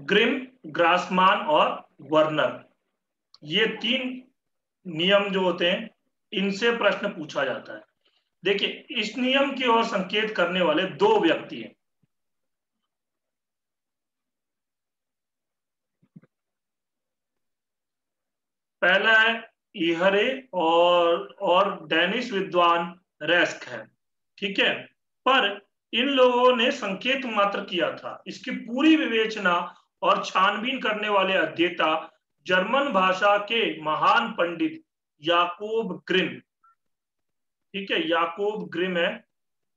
Grimm, ग्रासमान और Werner, ये 3 नियम जो होते हैं इनसे प्रश्न पूछा जाता है। देखिए, इस नियम की ओर संकेत करने वाले 2 व्यक्ति हैं। पहला है इहरे और डेनिश विद्वान रेस्क है, ठीक है। पर इन लोगों ने संकेत मात्र किया था। इसकी पूरी विवेचना और छानबीन करने वाले अध्येता जर्मन भाषा के महान पंडित याकूब ग्रिम, ठीक है, याकूब ग्रिम है।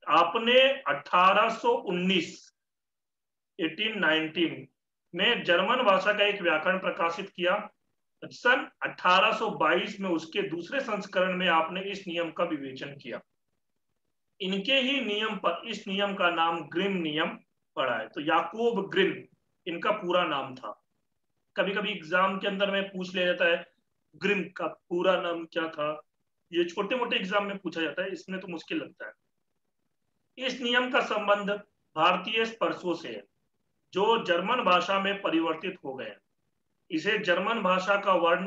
आपने 1819 में जर्मन भाषा का एक व्याकरण प्रकाशित किया। सन 1822 में उसके दूसरे संस्करण में आपने इस नियम का विवेचन किया। इनके ही नियम पर इस नियम का नाम ग्रिम नियम पड़ा है। तो याकूब ग्रिम इनका पूरा नाम था। कभी कभी एग्जाम के अंदर में पूछ लिया जाता है ग्रिम का पूरा नाम क्या था। ये छोटे मोटे एग्जाम में पूछा जाता है, इसमें तो मुश्किल लगता है। इस नियम का संबंध भारतीय स्पर्शों से है जो जर्मन भाषा में परिवर्तित हो गए। इसे जर्मन भाषा का वर्ण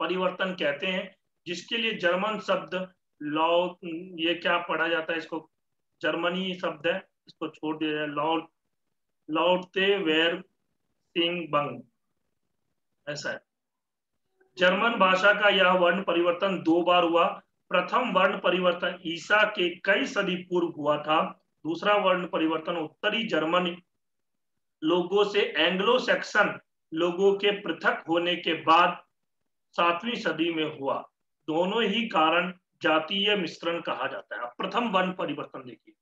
परिवर्तन कहते हैं, जिसके लिए जर्मन शब्द लॉ, ये क्या पढ़ा जाता है इसको, जर्मनी शब्द है, इसको छोड़ दिया जाए, लॉटते वेर सिंग बंग, ऐसा है। जर्मन भाषा का यह वर्ण परिवर्तन 2 बार हुआ। प्रथम वर्ण परिवर्तन ईसा के कई सदी पूर्व हुआ था। दूसरा वर्ण परिवर्तन उत्तरी जर्मनी लोगों से एंग्लो सैक्सन लोगों के पृथक होने के बाद 7वीं सदी में हुआ। दोनों ही कारण जातीय मिश्रण कहा जाता है। अब प्रथम वर्ण परिवर्तन देखिए।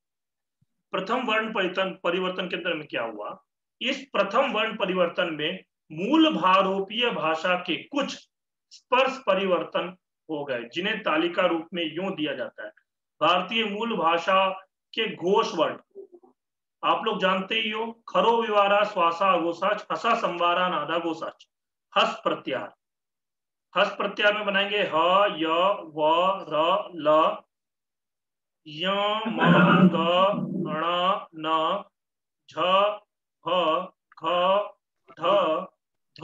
प्रथम वर्ण परिवर्तन के अंदर में क्या हुआ, इस प्रथम वर्ण परिवर्तन में मूल भारोपीय भाषा के कुछ स्पर्श परिवर्तन हो गए, जिन्हें तालिका रूप में यूं दिया जाता है। भारतीय मूल भाषा के घोष वर्ण आप लोग जानते ही हो, खरो विवारा श्वासा अगोसाच, हसा संवारा नादा गोसाच। हस प्रत्यार, हस प्रत्यार में बनाएंगे ह य व र ल य म ग ण न झ भ घ ढ ध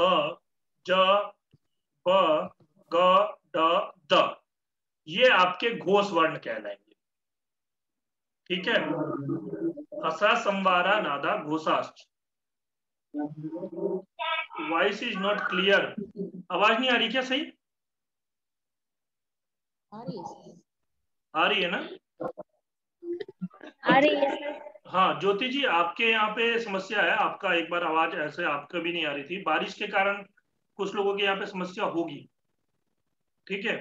ज ब ग ड द, ये आपके घोष वर्ण कहलाएंगे, ठीक है। हसा संवारा नादा घोषाश्च। वॉइस इज नॉट क्लियर, आवाज नहीं आ रही क्या सही? आ रही है ना? आ रही है। हाँ ज्योति जी, आपके यहाँ पे समस्या है, आपका एक बार आवाज ऐसे आपका भी नहीं आ रही थी, बारिश के कारण कुछ लोगों के यहाँ पे समस्या होगी, ठीक है।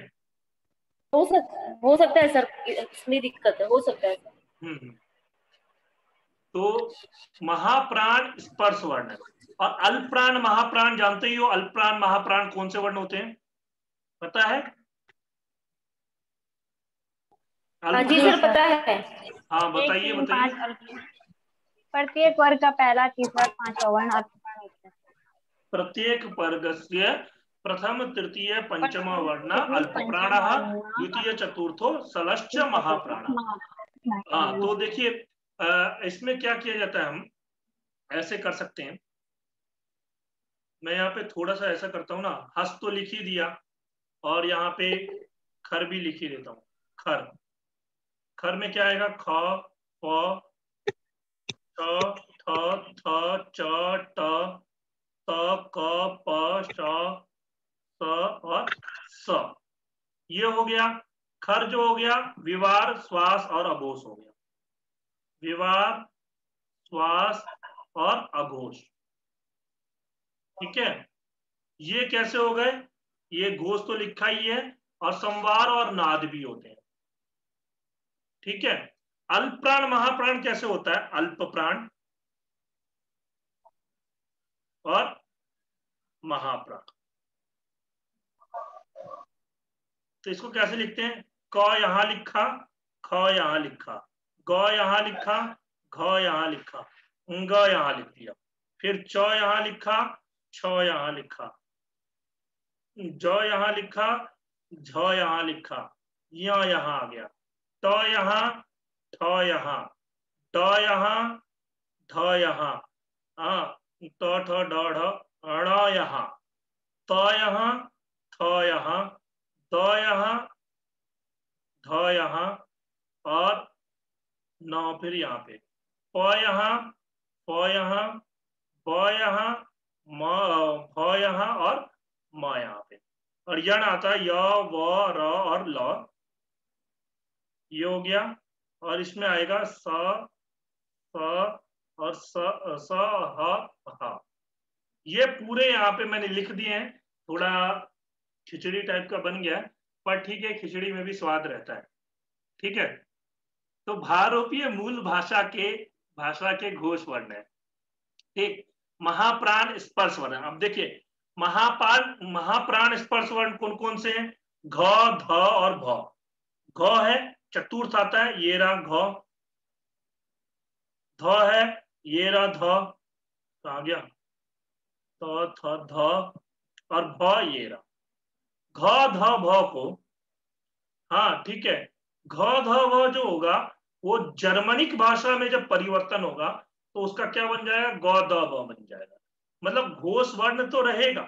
हो सकता है सर, इसमें दिक्कत है, हो सकता है सर। तो महाप्राण स्पर्श वर्ण है। और अल्पप्राण महाप्राण जानते ही हो, अल्पप्राण महाप्राण कौन से वर्ण होते हैं पता है? हाँ जी सर, पता है। हाँ बताइए बताइए। प्रत्येक वर्ग का पहला, तीसरा, पांचवा वर्ण अल्पप्राण होता है। प्रत्येक वर्गस्य प्रथम तृतीय पंचम वर्ण अल्पप्राण, द्वितीय चतुर्थो सलश्च महाप्राण। हाँ तो देखिए, इसमें क्या किया जाता है, हम ऐसे कर सकते हैं। मैं यहाँ पे थोड़ा सा ऐसा करता हूँ ना, हस तो लिख ही दिया और यहाँ पे खर भी लिख ही देता हूँ। खर, खर में क्या आएगा, ख प ठ ठ थ च ट त क प श स और स, ये हो गया। खर जो हो गया, विवार श्वास और अघोष हो गया, विवार श्वास और अघोष, ठीक है। ये कैसे हो गए, ये घोष तो लिखा ही है, और संवार और नाद भी होते हैं, ठीक है। अल्पप्राण महाप्राण कैसे होता है, अल्प प्राण और महाप्राण। तो इसको कैसे लिखते हैं, क यहां लिखा, ख यहां लिखा, ग यहां लिखा, घ यहां लिखा, ग यहां लिख दिया, फिर च यहां लिखा, छ यहां लिखा, ज यहां लिखा, झ यहां लिखा, यहां आ गया, ट यहां, ठ यहां, ड यहां, ध यहां, हाँ त ठ ड ढ ण यहाँ, त यहाँ, थ यहाँ, द यहाँ, ध यहाँ, और न फिर यहाँ पे प यहाँ, फ यहाँ, ब यहाँ, म भ यहाँ, और म यहाँ पे। और यण आता है य व र और ल, ये हो गया। और इसमें आएगा स, स और स ह हा। ये पूरे यहाँ पे मैंने लिख दिए हैं। थोड़ा खिचड़ी टाइप का बन गया है, पर ठीक है, खिचड़ी में भी स्वाद रहता है। ठीक है, तो भारोपीय मूल भाषा के घोष वर्ण है। ठीक, महाप्राण स्पर्श वर्ण। अब देखिए, महाप्राण स्पर्श वर्ण कौन कौन से हैं? घ, ध और भ। घ है, चतुर्थ आता है, ये रहा घ। ध है, ये रहा ध, आ गया त थ ध, और भ ये रहा। घ ध भ को, हाँ ठीक है, घ ध भ जो होगा वो जर्मनिक भाषा में जब परिवर्तन होगा तो उसका क्या बन जाएगा? ग द ब बन जाएगा। मतलब घोष वर्ण तो रहेगा,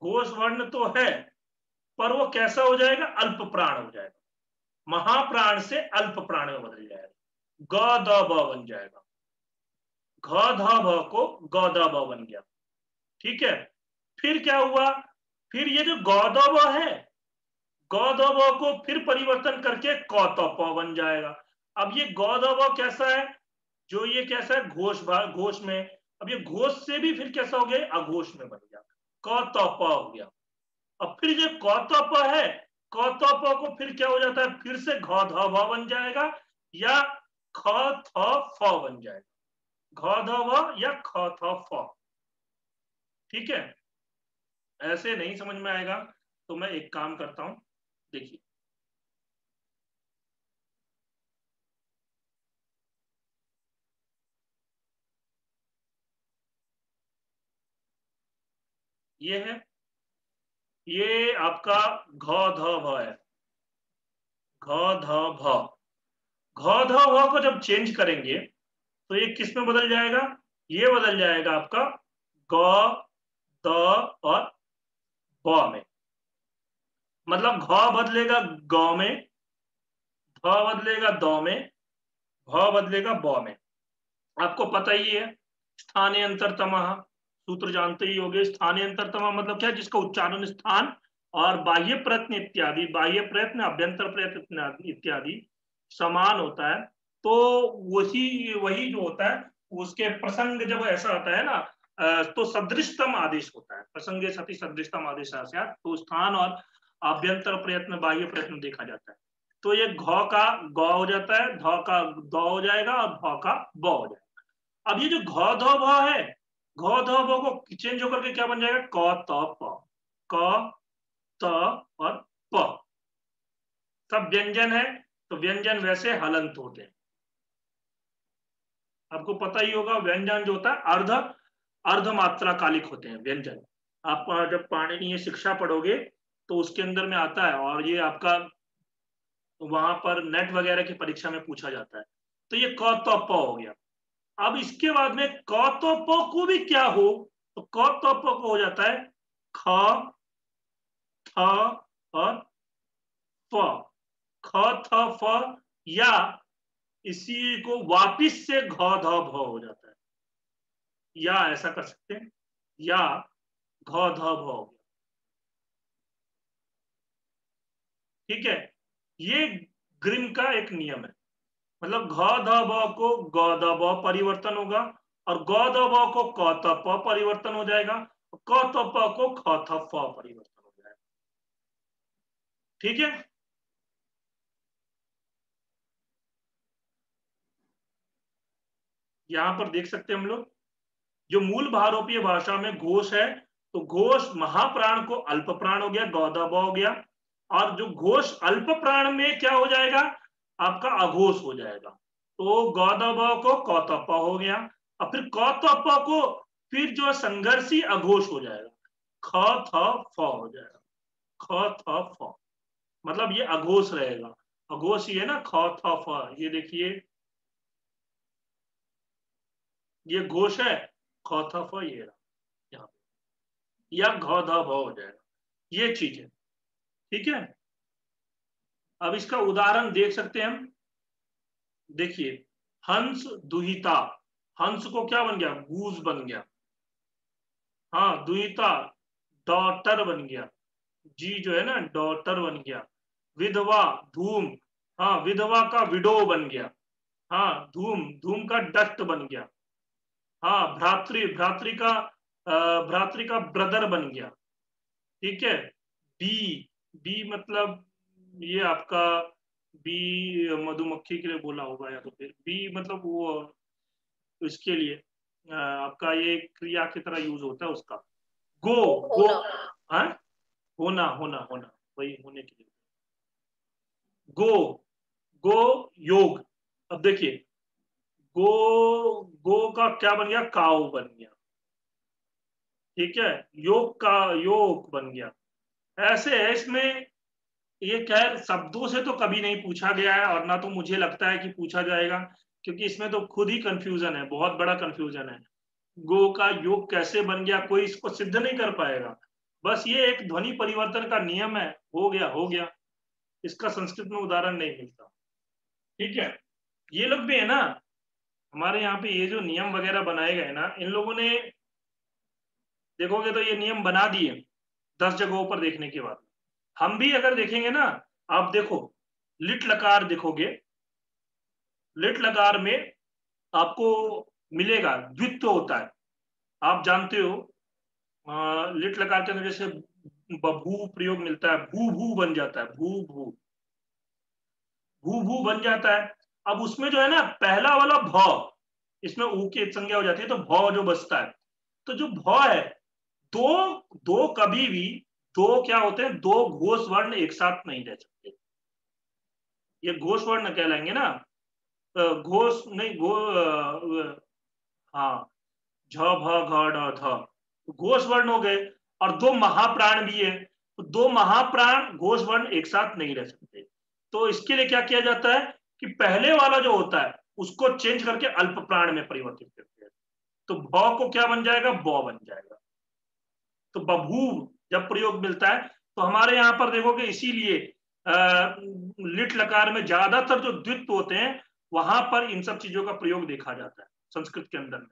घोष वर्ण तो है, पर वो कैसा हो जाएगा? अल्प प्राण हो जाएगा। महाप्राण से अल्प प्राण में बदल जाएगा, ग द ब बन जाएगा। घ ध भ को ग द ब बन गया। ठीक है, फिर क्या हुआ? फिर ये जो ग द ब है, ग द ब को फिर परिवर्तन करके क त प बन जाएगा। अब ये ग द ब कैसा है? जो ये कैसा है? घोष में। अब ये घोष से भी फिर कैसा हो गया? अघोष में बन गया, क त प हो गया। अब फिर जो क त प है, क त प को फिर क्या हो जाता है? फिर से घ ध भ बन जाएगा, या ख थ फ बन जाएगा। घ ध भ या ख थ फ। ठीक है, ऐसे नहीं समझ में आएगा तो मैं एक काम करता हूं, देखिए ये है, ये आपका घ ध भ है, घ ध भ। घ ध भ को जब चेंज करेंगे तो ये किस में बदल जाएगा? ये बदल जाएगा आपका ग, द और ब में। मतलब घ बदलेगा ग में, ध बदलेगा द में, भ बदलेगा ब में। आपको पता ही है स्थानीय अंतरतमः, सूत्र जानते ही होंगे। स्थानीय अंतरतमः मतलब क्या? जिसका उच्चारण स्थान और बाह्य प्रयत्न इत्यादि, बाह्य प्रयत्न, अभ्यंतर प्रयत्न इत्यादि समान होता है। तो वही वही जो होता है उसके प्रसंग जब ऐसा होता है ना, तो सदृशतम आदेश होता है। प्रसंगे सति सदृशतम आदेश, तो स्थान और आभ्यंतर प्रयत्न, बाह्य प्रयत्न देखा जाता है। तो ये घ का ग हो जाता है, ध का द हो जाएगा, और भ का ब हो जाएगा। अब ये जो घ ध भ है, घ ध भ को चेंज होकर के क्या बन जाएगा? क त प। क त और प सब व्यंजन है, तो व्यंजन वैसे हलंत होते हैं। आपको पता ही होगा व्यंजन जो होता है अर्ध मात्रा कालिक होते हैं व्यंजन। आप जब पाणिनीय शिक्षा पढ़ोगे तो उसके अंदर में आता है, और ये आपका वहां पर नेट वगैरह की परीक्षा में पूछा जाता है। तो ये क त प हो गया। अब इसके बाद में क त प को भी क्या हो? तो क त प को हो जाता है ख, थ और फ। ख थ फ, या इसी को वापिस से घ ध भ हो जाता है, या ऐसा कर सकते हैं, या घ ध भ हो गया। ठीक है, ये ग्रिम का एक नियम है। मतलब घ ध ब को ग द ब परिवर्तन होगा, और ग द ब को क त प परिवर्तन हो जाएगा, क त प को ख थ फ परिवर्तन हो जाएगा। ठीक है, यहां पर देख सकते हैं हम लोग, जो मूल भारोपीय भाषा में घोष है, तो घोष महाप्राण को अल्प प्राण हो गया, ग द ब हो गया। और जो घोष अल्प प्राण में क्या हो जाएगा? आपका अघोष हो जाएगा। तो ग द ब को क त प हो गया, और फिर क त प को फिर जो संघर्षी अघोष हो जाएगा, ख थ फ हो जाएगा। ख थ फ मतलब ये अघोष रहेगा। अघोष ये ना ख थ फ, ये देखिए ये घोष है, ख थ फ ये रहा यहाँ पे, या घ ध भ हो जाएगा, ये चीज है। ठीक है, अब इसका उदाहरण देख सकते हैं हम। देखिए, हंस दुहिता, हंस को क्या बन गया, गूज बन गया। हाँ, दुहिता डॉटर बन गया, जी जो है ना डॉटर बन गया। विधवा धूम, हाँ विधवा का विडो बन गया। हाँ, धूम, धूम का डस्ट बन गया। हाँ, भ्रातृ, भ्रातृ का ब्रदर बन गया। ठीक है, बी, बी मतलब ये आपका बी मधुमक्खी के लिए बोला होगा, या तो फिर बी मतलब वो इसके लिए आपका ये क्रिया की तरह यूज होता है उसका। गो, गो, होना। हाँ, होना, होना, होना, वही होने के लिए। गो, गो योग। अब देखिए, गो, गो का क्या बन गया, काऊ बन गया। ठीक है, योग का योग बन गया। ऐसे है इसमें। ये खैर शब्दों से तो कभी नहीं पूछा गया है, और ना तो मुझे लगता है कि पूछा जाएगा, क्योंकि इसमें तो खुद ही कंफ्यूजन है, बहुत बड़ा कंफ्यूजन है। गो का योग कैसे बन गया, कोई इसको सिद्ध नहीं कर पाएगा। बस ये एक ध्वनि परिवर्तन का नियम है, हो गया हो गया। इसका संस्कृत में उदाहरण नहीं मिलता। ठीक है, ये लोग भी है ना, हमारे यहाँ पे ये जो नियम वगैरह बनाए गए ना, इन लोगों ने देखोगे तो ये नियम बना दिए 10 जगहों पर देखने के बाद। हम भी अगर देखेंगे ना, आप देखो, लिट लकार देखोगे, लिट लकार में आपको मिलेगा द्वित्व होता है। आप जानते हो, लिट लकार के अंदर जैसे बभू प्रयोग मिलता है, भू भू बन जाता है, भू भू, भू भू बन जाता है। अब उसमें जो है ना पहला वाला भ, इसमें ऊ की संज्ञा हो जाती है, तो भ जो बचता है, तो जो भ है, दो, दो कभी भी, दो क्या होते हैं, दो घोष वर्ण एक साथ नहीं रह सकते। ये घोष वर्ण कहलाएंगे ना, घोष नहीं, हाँ, झ भ घ ढ ध, घोष वर्ण हो गए। और दो महाप्राण भी है, तो दो महाप्राण घोष वर्ण एक साथ नहीं रह सकते। तो इसके लिए क्या किया जाता है कि पहले वाला जो होता है उसको चेंज करके अल्प प्राण में परिवर्तित करते हैं, तो भ को क्या बन जाएगा, ब बन जाएगा। तो बभूव जब प्रयोग मिलता है, तो हमारे यहां पर देखोगे, इसीलिए लिट लकार में ज्यादातर जो द्वित्व होते हैं, वहां पर इन सब चीजों का प्रयोग देखा जाता है संस्कृत के अंदर में,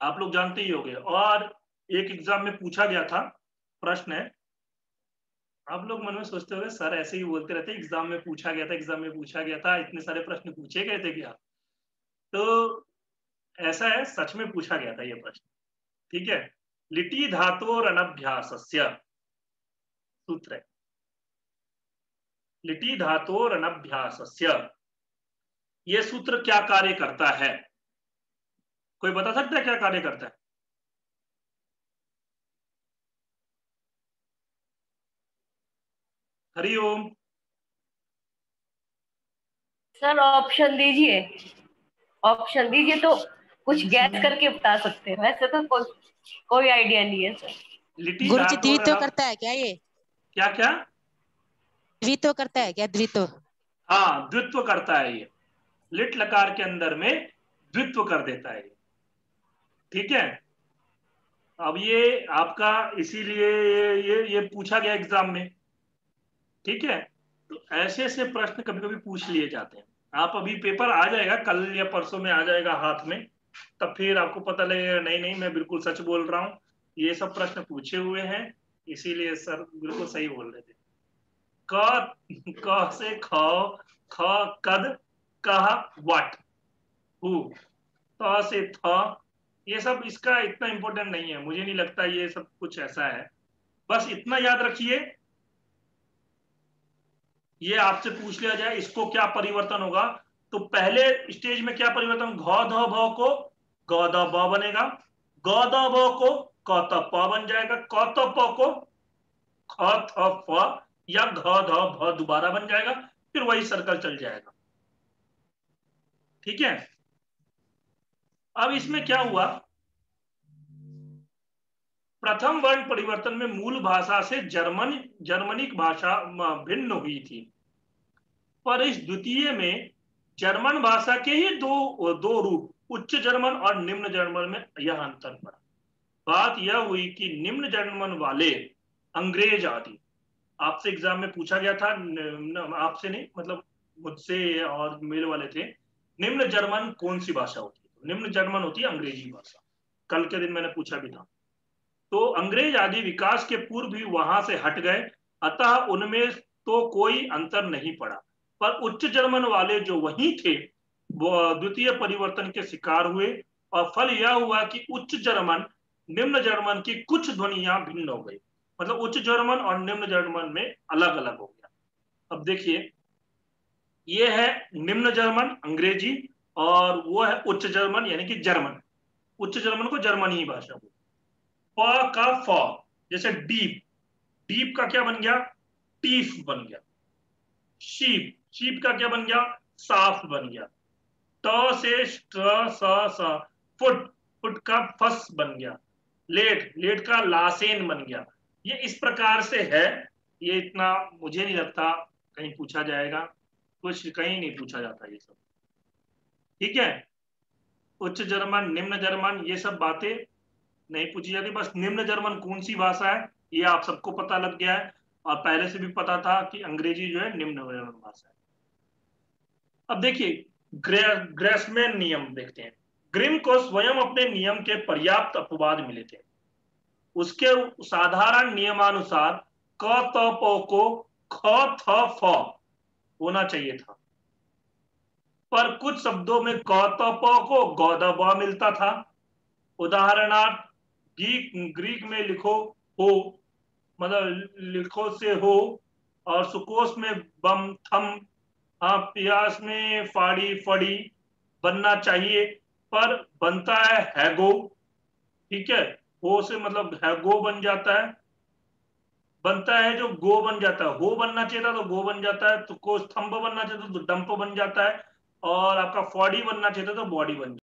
आप लोग जानते ही होंगे। और एक एग्जाम में पूछा गया था, प्रश्न है, आप लोग मन में सोचते होंगे सर ऐसे ही बोलते रहते, एग्जाम में पूछा गया था, एग्जाम में पूछा गया था, इतने सारे प्रश्न पूछे गए थे क्या? तो ऐसा है, सच में पूछा गया था ये प्रश्न। ठीक है, लिटि धातोर अनभ्यासस्य, सूत्र है, लिटि धातोर अनभ्यासस्य, ये सूत्र क्या कार्य करता है? कोई बता सकता है क्या कार्य करता है? हरिओम। सर ऑप्शन दीजिए, ऑप्शन दीजिए तो कुछ गैस करके बता सकते हैं, वैसे तो कोई आइडिया नहीं है सर। लिटि गुरु जी धातोर द्वित्व करता है क्या ये? क्या क्या? द्वित्व करता है क्या, द्वित्व? हाँ, द्वित्व करता है ये, लिट लकार के अंदर में द्वित्व कर देता है। ठीक है, अब ये आपका इसीलिए ये पूछा गया एग्जाम में। ठीक है, तो ऐसे ऐसे प्रश्न कभी कभी पूछ लिए जाते हैं। आप अभी पेपर आ जाएगा, कल या परसों में आ जाएगा हाथ में, तब फिर आपको पता लगेगा नहीं नहीं मैं बिल्कुल सच बोल रहा हूँ, ये सब प्रश्न पूछे हुए हैं, इसीलिए सर बिल्कुल सही बोल रहे थे। क से ख, ख कद, कह वट, हु, त से थ, ये सब इसका इतना इंपॉर्टेंट नहीं है, मुझे नहीं लगता ये सब कुछ ऐसा है। बस इतना याद रखिए, ये आपसे पूछ लिया जाए इसको क्या परिवर्तन होगा, तो पहले स्टेज में क्या परिवर्तन, घ ध भ को ग द ब बनेगा, ग द ब को क त प बन जाएगा, क त प को ख थ फ या घ ध भ दोबारा बन जाएगा, फिर वही सर्कल चल जाएगा। ठीक है, अब इसमें क्या हुआ, प्रथम वर्ण परिवर्तन में मूल भाषा से जर्मनिक भाषा भिन्न हुई थी, पर इस द्वितीय में जर्मन भाषा के ही दो रूप उच्च जर्मन और निम्न जर्मन में यह अंतर पड़ा। बात यह हुई कि निम्न जर्मन वाले अंग्रेज आदि, आपसे एग्जाम में पूछा गया था, आपसे नहीं मतलब मुझसे और मेल वाले थे, निम्न जर्मन कौन सी भाषा होती है? निम्न जर्मन होती है अंग्रेजी भाषा। कल के दिन मैंने पूछा भी था। तो अंग्रेज आदि विकास के पूर्व भी वहां से हट गए, अतः उनमें तो कोई अंतर नहीं पड़ा। पर उच्च जर्मन वाले जो वहीं थे वो द्वितीय परिवर्तन के शिकार हुए, और फल यह हुआ कि उच्च जर्मन निम्न जर्मन की कुछ ध्वनियां भिन्न हो गई। मतलब उच्च जर्मन और निम्न जर्मन में अलग अलग हो गया। अब देखिए, ये है निम्न जर्मन अंग्रेजी, और वो है उच्च जर्मन यानी कि जर्मन। उच्च जर्मन को जर्मनी भाषा बोलते। प का फ, जैसे डीप, डीप का क्या बन गया? टीफ बन गया। शीप, शीप का क्या बन गया? साफ बन गया। ट से स, फुट, फुट का फस बन गया। लेट, लेट का लासेन बन गया। ये इस प्रकार से है। ये इतना मुझे नहीं लगता कहीं पूछा जाएगा, कुछ कहीं नहीं पूछा जाता ये सब। ठीक है, उच्च जर्मन निम्न जर्मन ये सब बातें नहीं पूछी जाती। बस निम्न जर्मन कौन सी भाषा है ये आप सबको पता लग गया है, और पहले से भी पता था कि अंग्रेजी जो है निम्न जर्मन भाषा है। अब देखिए, ग्रेसमैन नियम देखते हैं। ग्रिम को स्वयं अपने नियम के पर्याप्त अपवाद मिले थे। उसके साधारण नियमानुसार क त प को ख थ फ होना चाहिए था, पर कुछ शब्दों में क त प को ग द ब मिलता था। उदाहरणार्थ, ग्रीक में लिखो हो, मतलब लिखो से हो, और सुकोस में बम थम, हाँ पियास में फाड़ी फड़ी बनना चाहिए, पर बनता है हैगो। ठीक है, हो से मतलब हैगो बन जाता है, बनता है जो गो बन जाता है। हो बनना चाहिए था तो गो बन जाता है, तो को स्तंभ बनना चाहिए था तो डंप बन जाता है, और आपका फॉडी बनना चाहिए था तो बॉडी बन जाता है।